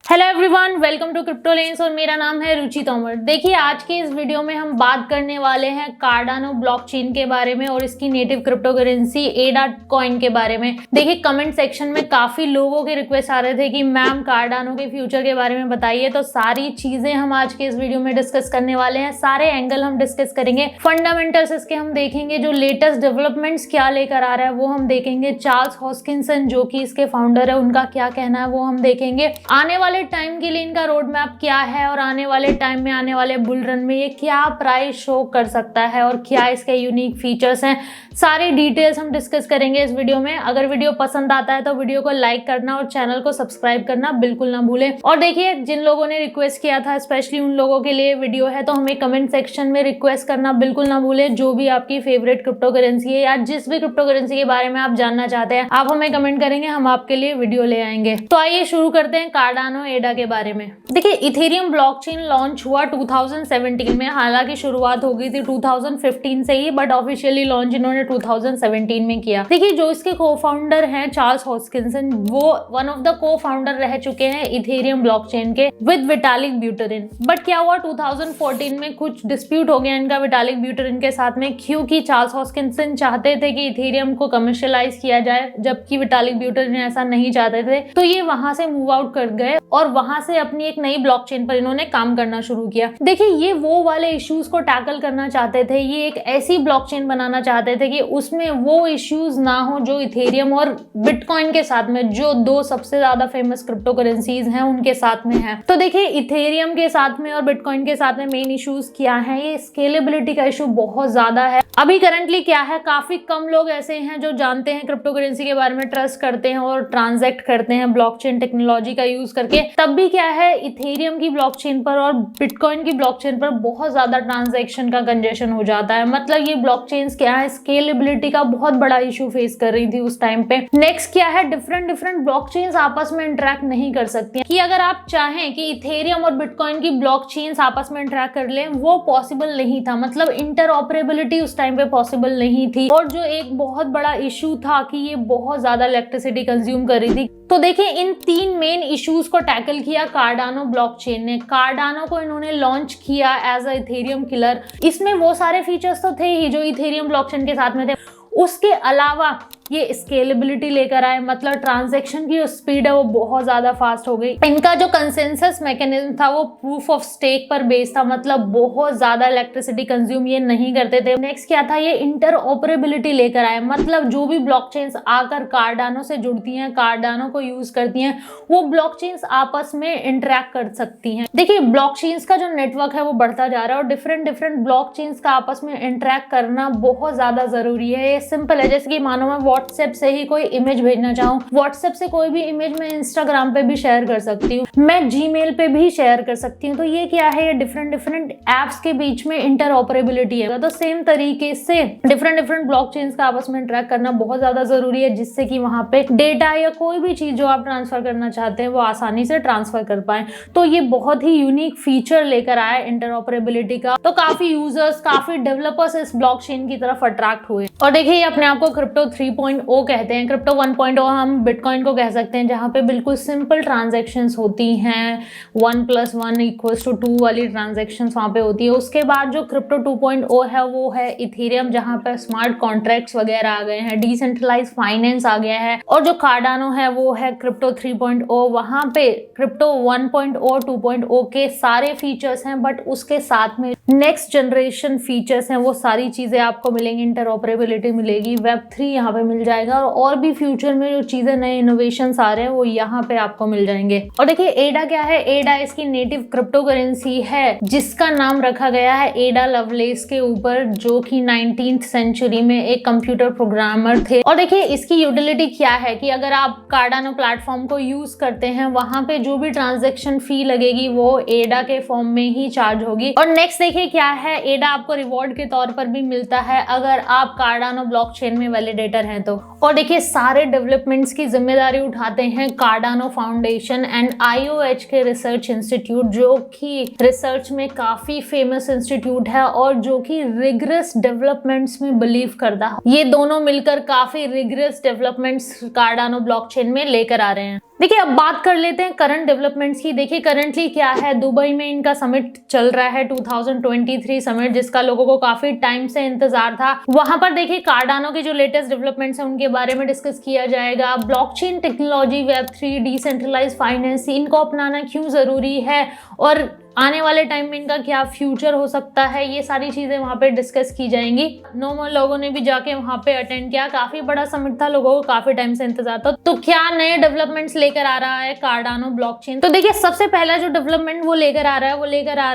Hello everyone, welcome to crypto lens और मेरा नाम है रुचि तोमर। देखिए, आज के इस वीडियो में हम बात करने वाले हैं कार्डानो ब्लॉकचेन के बारे में और इसकी नेटिव क्रिप्टो करेंसी एडा कॉइन के बारे में। देखिए, कमेंट सेक्शन में काफी लोगों के रिक्वेस्ट आ रहे थे कि मैम कार्डानो के फ्यूचर के बारे में बताइए, तो सारी चीजें हम आज के इस वीडियो में डिस्कस करने वाले हैं। सारे एंगल हम डिस्कस करेंगे, फंडामेंटल्स इसके हम देखेंगे, जो लेटेस्ट डेवलपमेंट्स क्या लेकर आ रहा है वो हम देखेंगे। चार्ल्स हॉस्किंसन जो कि इसके फाउंडर है, उनका क्या कहना है वो हम देखेंगे। आने वाले टाइम के लिए इनका रोड मैप क्या है और आने वाले टाइम में, आने वाले बुल रन में ये क्या प्राइस शो कर सकता है और क्या इसके यूनिक फीचर्स हैं, सारी डिटेल्स हम डिस्कस करेंगे इस वीडियो में। अगर वीडियो पसंद आता है तो वीडियो को लाइक करना और चैनल को सब्सक्राइब करना बिल्कुल ना भूलें। और देखिए, जिन लोगों ने रिक्वेस्ट किया था, स्पेशली उन लोगों के लिए वीडियो है, तो हमें कमेंट सेक्शन में रिक्वेस्ट करना बिल्कुल ना भूलें। जो भी आपकी फेवरेट क्रिप्टो करेंसी है या जिस भी क्रिप्टो करेंसी के बारे में आप जानना चाहते हैं, आप हमें कमेंट करेंगे, हम आपके लिए वीडियो ले आएंगे। तो आइए शुरू करते हैं कार्डानो एडा के बारे में। देखिए, इथेरियम ब्लॉकचेन लॉन्च हुआ 2017 में। हालांकि शुरुआत हो गई थी 2015 से ही, बट ऑफिशियली लॉन्च इन्होंने 2017 में किया। देखिए, जो इसके को-फाउंडर हैं चार्ल्स हॉस्किंसन, वो वन ऑफ द को-फाउंडर रह चुके हैं इथेरियम ब्लॉकचेन के विद विटालिक ब्यूटेरिन। बट क्या हुआ, 2014 में कुछ डिस्प्यूट हो गया इनका विटालिक ब्यूटेरिन के साथ में, क्योंकि चार्ल्स हॉस्किंसन चाहते थे कि इथेरियम को कमर्शियलाइज किया जाए, जबकि विटालिक ब्यूटेरिन ऐसा नहीं चाहते थे। तो ये वहां से मूव आउट कर गए और वहां से अपनी एक नई ब्लॉकचेन पर इन्होंने काम करना शुरू किया। देखिए, ये वो वाले इश्यूज को टैकल करना चाहते थे। ये एक ऐसी ब्लॉकचेन बनाना चाहते थे कि उसमें वो इश्यूज ना हो जो इथेरियम और बिटकॉइन के साथ में, जो दो सबसे ज्यादा फेमस क्रिप्टो करेंसीज हैं, उनके साथ में है। तो देखिए, इथेरियम के साथ में और बिटकॉइन के साथ में मेन इश्यूज क्या है। ये स्केलेबिलिटी का इशू बहुत ज्यादा है। अभी करंटली क्या है, काफी कम लोग ऐसे हैं जो जानते हैं क्रिप्टो करेंसी के बारे में, ट्रस्ट करते हैं और ट्रांजैक्ट करते हैं ब्लॉकचेन टेक्नोलॉजी का यूज करके। तब भी क्या है, इथेरियम की ब्लॉकचेन पर और बिटकॉइन की ब्लॉकचेन पर बहुत ज्यादा ट्रांजैक्शन का कंजेशन हो जाता है। मतलब ये ब्लॉकचेन्स क्या है, स्केलेबिलिटी का बहुत बड़ा इशू फेस कर रही थी उस टाइम पे। नेक्स्ट क्या है, डिफरेंट ब्लॉकचेन्स आपस में इंटरेक्ट नहीं कर सकती कि अगर आप चाहें कि इथेरियम और बिटकॉइन की ब्लॉकचेन्स आपस में इंटरेक्ट कर लें, वो पॉसिबल नहीं था। मतलब इंटरऑपरेबिलिटी उस टाइम पे पॉसिबल नहीं थी। और जो एक बहुत बड़ा इशू था कि ये बहुत ज्यादा इलेक्ट्रिसिटी कंज्यूम कर रही थी। तो देखिए, इन तीन मेन इश्यूज को टैकल किया कार्डानो ब्लॉकचेन ने। कार्डानो को इन्होंने लॉन्च किया एज अ इथेरियम किलर। इसमें वो सारे फीचर्स तो थे ही जो इथेरियम ब्लॉकचेन के साथ में थे। उसके अलावा ये स्केलेबिलिटी लेकर आए, मतलब ट्रांजैक्शन की जो स्पीड है वो बहुत ज्यादा फास्ट हो गई। इनका जो कंसेंसस मैकेनिज्म था वो प्रूफ ऑफ स्टेक पर बेस्ड था, मतलब बहुत ज्यादा इलेक्ट्रिसिटी कंज्यूम ये नहीं करते थे। नेक्स्ट क्या था, ये इंटरऑपरेबिलिटी लेकर आए, मतलब जो भी ब्लॉकचेन्स आकर कार्डानो से जुड़ती हैं, कार्डानो को यूज करती हैं, वो ब्लॉकचेन्स आपस में इंटरेक्ट कर सकती हैं। देखिए, ब्लॉकचेन्स का जो नेटवर्क है वो बढ़ता जा रहा है और डिफरेंट ब्लॉकचेन्स का आपस में इंटरेक्ट करना बहुत ज्यादा जरूरी है। ये सिंपल है, जैसे कि मानो मैं व्हाट्सएप से ही कोई इमेज भेजना चाहूँ, व्हाट्सएप से कोई भी इमेज मैं इंस्टाग्राम पे भी शेयर कर सकती हूँ, मैं जीमेल पे भी शेयर कर सकती हूँ। तो ये क्या है, ये डिफरेंट एप्स के बीच में इंटरऑपरेबिलिटी है। तो सेम तरीके से डिफरेंट ब्लॉकचेन्स का आपस में इंटरेक्ट करना बहुत ज्यादा जरूरी है, जिससे कि वहां पे डेटा या कोई भी चीज जो आप ट्रांसफर करना चाहते हैं वो आसानी से ट्रांसफर कर पाए। तो ये बहुत ही यूनिक फीचर लेकर आया इंटरऑपरेबिलिटी का। तो काफी यूजर्स, काफी डेवलपर्स इस ब्लॉकचेन की तरफ अट्रैक्ट हुए। और देखिए, ये अपने आप को क्रिप्टो 3.0 कहते हैं। क्रिप्टो 1.0 हम बिटकॉइन को कह सकते हैं, जहां पे बिल्कुल सिंपल ट्रांजैक्शंस होती हैं, 1+1=2 वाली ट्रांजैक्शंस वहां पे होती है। उसके बाद जो क्रिप्टो 2.0 है वो है इथेरियम, जहां पे स्मार्ट कॉन्ट्रैक्ट्स वगैरह आ गए हैं, डिसेंट्रलाइज्ड फाइनेंस आ गया है। और जो कार्डानो है वो है क्रिप्टो 3.0, वहां पे क्रिप्टो 1.0 2.0 के सारे फीचर्स हैं, बट उसके साथ में नेक्स्ट जनरेशन फीचर्स हैं, वो सारी चीजें आपको मिलेंगी। इंटरऑपरेबिलिटी मिलेगी, Web3 यहाँ पे मिल जाएगा और भी फ्यूचर में जो चीजें नए इनोवेशंस आ रहे हैं वो यहाँ पे आपको मिल जाएंगे। और देखिए, एडा क्या है, एडा इसकी नेटिव क्रिप्टो करेंसी है, जिसका नाम रखा गया है एडा लवलेस के ऊपर, जो कि 19th सेंचुरी में एक कंप्यूटर प्रोग्रामर थे। और देखिए, इसकी यूटिलिटी क्या है कि अगर आप कार्डानो प्लेटफॉर्म को यूज करते हैं, वहां पे जो भी ट्रांजेक्शन फी लगेगी वो एडा के फॉर्म में ही चार्ज होगी। और नेक्स्ट देखिए क्या है, एडा आपको रिवॉर्ड के तौर पर भी मिलता है अगर आप कार्डानो ब्लॉकचेन में वैलिडेटर हैं तो। और देखिए सारे डेवलपमेंट्स की जिम्मेदारी उठाते हैं कार्डानो फाउंडेशन एंड IOH के रिसर्च इंस्टीट्यूट, जो कि रिसर्च में काफी फेमस इंस्टीट्यूट है और जो कि रिगरस डेवलपमेंट्स में बिलीव करता है। ये दोनों मिलकर काफी रिगरस डेवलपमेंट्स कार्डानो ब्लॉकचेन में लेकर आ रहे हैं। देखिए अब बात कर लेते हैं करंट डेवलपमेंट्स की। देखिए करंटली क्या है, दुबई में इनका समिट चल रहा है 2023 समिट, जिसका लोगों को काफी टाइम से इंतजार था। वहां पर देखिए कार्डानो के जो लेटेस्ट डेवलपमेंट्स हैं उनके बारे में डिस्कस किया जाएगा। Blockchain technology, Web3, decentralise finance, इनको अपनाना क्यों जरूरी है और आने वाले टाइम में इनका क्या फ्यूचर हो सकता है, ये सारी चीजें वहां पे डिस्कस की जाएंगी। नॉर्मल लोगों ने भी जाके वहां पे अटेंड किया, काफी बड़ा समिट था, लोगों को काफी टाइम से इंतजार था। तो क्या नए डेवलपमेंट्स लेकर आ रहा है कार्डानो ब्लॉकचेन? तो देखिए सबसे पहला जो डेवलपमेंट वो लेकर आ रहा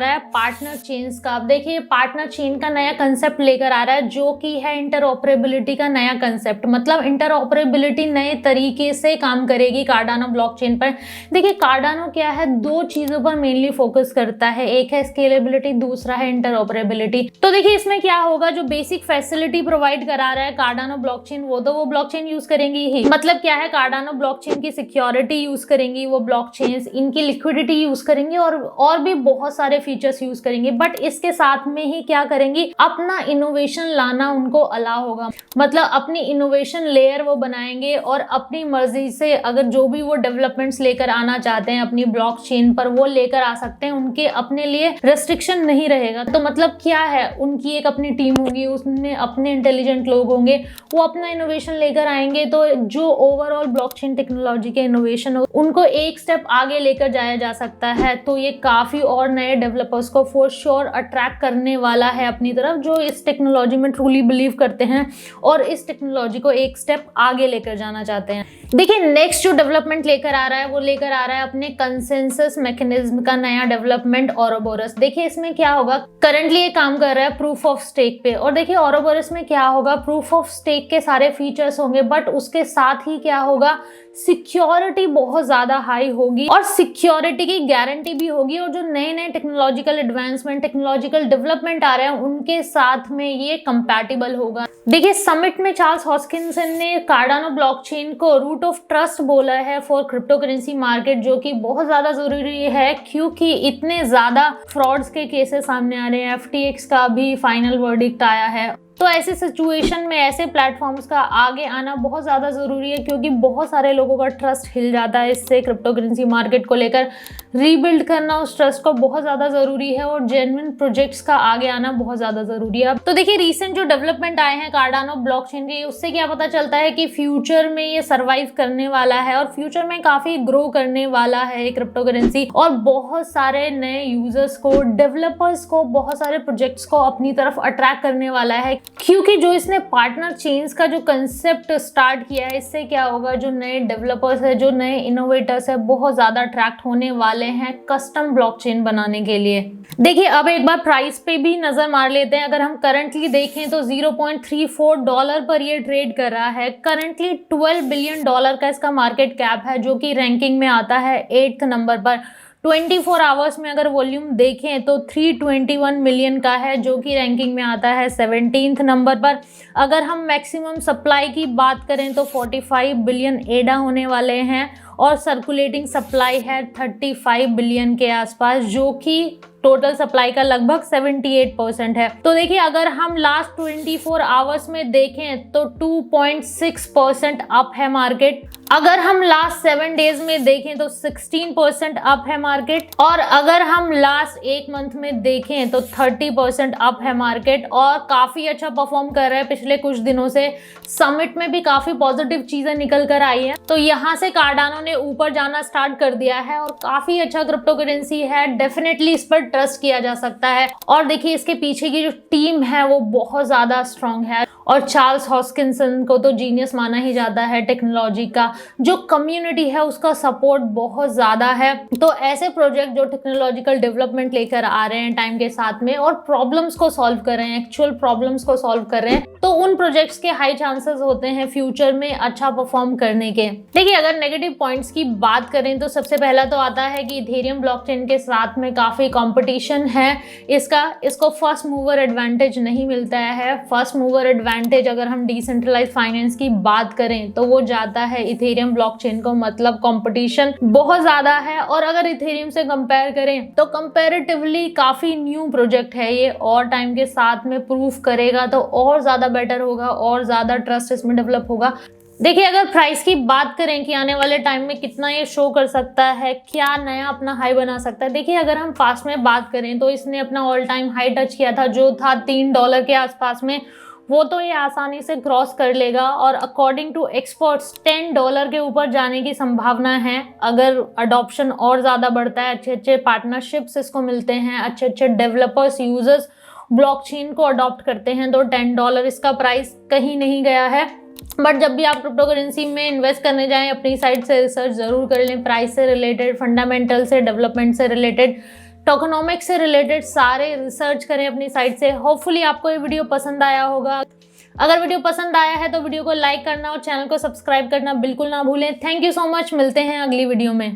है पार्टनर चेन्स का। अब देखिए पार्टनर चेन का नया कंसेप्ट लेकर आ रहा है, जो कि है इंटरऑपरेबिलिटी का नया कंसेप्ट। मतलब इंटरऑपरेबिलिटी नए तरीके से काम करेगी कार्डानो ब्लॉकचेन पर। देखिए कार्डानो क्या है, दो चीजों पर मेनली फोकस करता है, एक है स्केलेबिलिटी, दूसरा है इंटरऑपरेबिलिटी। तो देखिए इसमें क्या होगा, जो बेसिक फैसिलिटी प्रोवाइड करा रहा है कार्डानो ब्लॉकचेन, वो ब्लॉकचेन यूज करेंगी ही। मतलब क्या है, कार्डानो ब्लॉकचेन की सिक्योरिटी यूज करेंगी वो ब्लॉकचेन्स, इनकी लिक्विडिटी यूज करेंगी और भी बहुत सारे फीचर्स यूज करेंगे। बट इसके साथ में ही क्या करेंगी, अपना इनोवेशन लाना उनको अलाउ होगा। मतलब अपनी इनोवेशन लेयर वो बनाएंगे और अपनी मर्जी से अगर जो भी वो डेवलपमेंट्स लेकर आना चाहते हैं अपनी ब्लॉकचेन पर, वो लेकर आ सकते हैं। उनके अपने लिए रेस्ट्रिक्शन नहीं रहेगा। तो मतलब क्या है, उनकी एक अपनी टीम होगी, उसमें अपने इंटेलिजेंट लोग होंगे, वो अपना इनोवेशन लेकर आएंगे। तो जो ओवरऑल ब्लॉकचेन टेक्नोलॉजी के इनोवेशन हो, उनको एक स्टेप आगे लेकर जाया जा सकता है। तो ये काफी और नए डेवलपर्स को फॉर श्योर अट्रैक्ट करने वाला है अपनी तरफ, जो इस टेक्नोलॉजी में ट्रूली बिलीव करते हैं और इस टेक्नोलॉजी को एक स्टेप आगे लेकर जाना चाहते हैं। देखिए नेक्स्ट जो डेवलपमेंट लेकर आ रहा है, वो लेकर आ रहा है अपने कंसेंसस मैकेनिज्म का नया डेवलपमेंट ओरोबोरस। देखिए इसमें क्या होगा, करंटली ये काम कर रहा है प्रूफ ऑफ स्टेक पे, और देखिए ओरोबोरस में क्या होगा, प्रूफ ऑफ स्टेक के सारे फीचर्स होंगे, बट उसके साथ ही क्या होगा, सिक्योरिटी बहुत ज्यादा हाई होगी और सिक्योरिटी की गारंटी भी होगी। और जो नए नए टेक्नोलॉजिकल एडवांसमेंट, टेक्नोलॉजिकल डेवलपमेंट आ रहे हैं, उनके साथ में ये कंपैटिबल होगा। देखिए समिट में चार्ल्स हॉस्किंसन ने कार्डानो ब्लॉकचेन को रूट ऑफ ट्रस्ट बोला है फॉर क्रिप्टो करेंसी मार्केट, जो कि बहुत ज्यादा जरूरी है क्योंकि इतने ज्यादा फ्रॉड्स के केसेस सामने आ रहे हैं। FTX का भी फाइनल वर्डिक्ट आया है। तो ऐसे सिचुएशन में ऐसे प्लेटफॉर्म्स का आगे आना बहुत ज़्यादा ज़रूरी है, क्योंकि बहुत सारे लोगों का ट्रस्ट हिल जाता है इससे। क्रिप्टो करेंसी मार्केट को लेकर रीबिल्ड करना उस ट्रस्ट को बहुत ज़्यादा ज़रूरी है और जेन्युइन प्रोजेक्ट्स का आगे आना बहुत ज़्यादा ज़रूरी है। तो देखिए रिसेंट जो डेवलपमेंट आए हैं कार्डानो ब्लॉकचेन के, उससे क्या पता चलता है कि फ्यूचर में ये सर्वाइव करने वाला है और फ्यूचर में काफ़ी ग्रो करने वाला है क्रिप्टो करेंसी, और बहुत सारे नए यूजर्स को, डेवलपर्स को, बहुत सारे प्रोजेक्ट्स को अपनी तरफ अट्रैक्ट करने वाला है। क्योंकि जो इसने पार्टनर चेन्स का जो कंसेप्ट स्टार्ट किया है, इससे क्या होगा, जो नए डेवलपर्स है, जो नए इनोवेटर्स है, बहुत ज्यादा अट्रैक्ट होने वाले हैं कस्टम ब्लॉकचेन बनाने के लिए। देखिए अब एक बार प्राइस पे भी नजर मार लेते हैं। अगर हम करंटली देखें तो $0.34 पर ये ट्रेड कर रहा है। करंटली $12 बिलियन का इसका मार्केट कैप है, जो कि रैंकिंग में आता है 8th नंबर पर। 24 आवर्स में अगर वॉल्यूम देखें तो 321 मिलियन का है, जो कि रैंकिंग में आता है 17th नंबर पर। अगर हम मैक्सिमम सप्लाई की बात करें तो 45 बिलियन एडा होने वाले हैं और सर्कुलेटिंग सप्लाई है 35 बिलियन के आसपास, जो कि टोटल सप्लाई का लगभग 78% है। तो देखिए अगर हम लास्ट 24 आवर्स में देखें तो 2.6% अप है मार्केट। अगर हम लास्ट 7 डेज में देखें तो 16% अप है मार्केट, और अगर हम लास्ट 1 मंथ में देखें तो 30% अप है मार्केट, और काफी अच्छा परफॉर्म कर रहा है पिछले कुछ दिनों से। समिट में भी काफी पॉजिटिव चीजें निकल कर आई हैं, तो यहाँ से कार्डानो ने ऊपर जाना स्टार्ट कर दिया है और काफी अच्छा क्रिप्टो करेंसी है। डेफिनेटली इस पर ट्रस्ट किया जा सकता है। और देखिए इसके पीछे की जो टीम है वो बहुत ज्यादा स्ट्रांग है, और चार्ल्स हॉस्किंसन को तो जीनियस माना ही जाता है टेक्नोलॉजी का। जो कम्युनिटी है उसका सपोर्ट बहुत ज्यादा है। तो ऐसे प्रोजेक्ट जो टेक्नोलॉजिकल डेवलपमेंट लेकर आ रहे हैं टाइम के साथ में और प्रॉब्लम्स को सॉल्व कर रहे हैं, एक्चुअल प्रॉब्लम्स को सॉल्व कर रहे हैं, तो उन प्रोजेक्ट्स के हाई चांसेस होते हैं फ्यूचर में अच्छा परफॉर्म करने के। देखिए अगर नेगेटिव पॉइंट्स की बात करें तो सबसे पहला तो आता है कि इथेरियम ब्लॉकचेन के साथ में काफी कंपटीशन है इसको फर्स्ट मूवर एडवांटेज नहीं मिलता है। फर्स्ट मूवर एडवांटेज एडवांटेज अगर हम डिसेंट्रलाइज फाइनेंस की बात करें तो वो जाता है इथेरियम ब्लॉकचेन को। मतलब कंपटीशन बहुत ज्यादा है, और अगर इथेरियम से कंपेयर करें तो कंपैरेटिवली काफी न्यू प्रोजेक्ट है ये, और टाइम के साथ में प्रूफ करेगा तो और ज्यादा बेटर होगा और ज्यादा ट्रस्ट इसमें डेवलप होगा। देखिए, अगर प्राइस की बात करें कि आने वाले टाइम में कितना ये शो कर सकता है, क्या नया अपना हाई बना सकता है। देखिए, अगर हम पास्ट में बात करें तो इसने अपना ऑल टाइम हाई टच किया था जो था $3 के आसपास में। वो तो ये आसानी से क्रॉस कर लेगा, और अकॉर्डिंग टू एक्सपर्ट्स $10 के ऊपर जाने की संभावना है अगर अडॉप्शन और ज़्यादा बढ़ता है, अच्छे अच्छे पार्टनरशिप्स इसको मिलते हैं, अच्छे अच्छे डेवलपर्स यूजर्स ब्लॉकचेन को अडॉप्ट करते हैं, तो $10 इसका प्राइस कहीं नहीं गया है। बट जब भी आप क्रिप्टो करेंसी में इन्वेस्ट करने जाएं, अपनी साइड से रिसर्च जरूर कर लें। प्राइस से रिलेटेड, फंडामेंटल से, डेवलपमेंट से रिलेटेड, टोकनोमिक्स से रिलेटेड सारे रिसर्च करें अपनी साइड से। होपफुली आपको ये वीडियो पसंद आया होगा। अगर वीडियो पसंद आया है तो वीडियो को लाइक करना और चैनल को सब्सक्राइब करना बिल्कुल ना भूलें। थैंक यू सो मच, मिलते हैं अगली वीडियो में।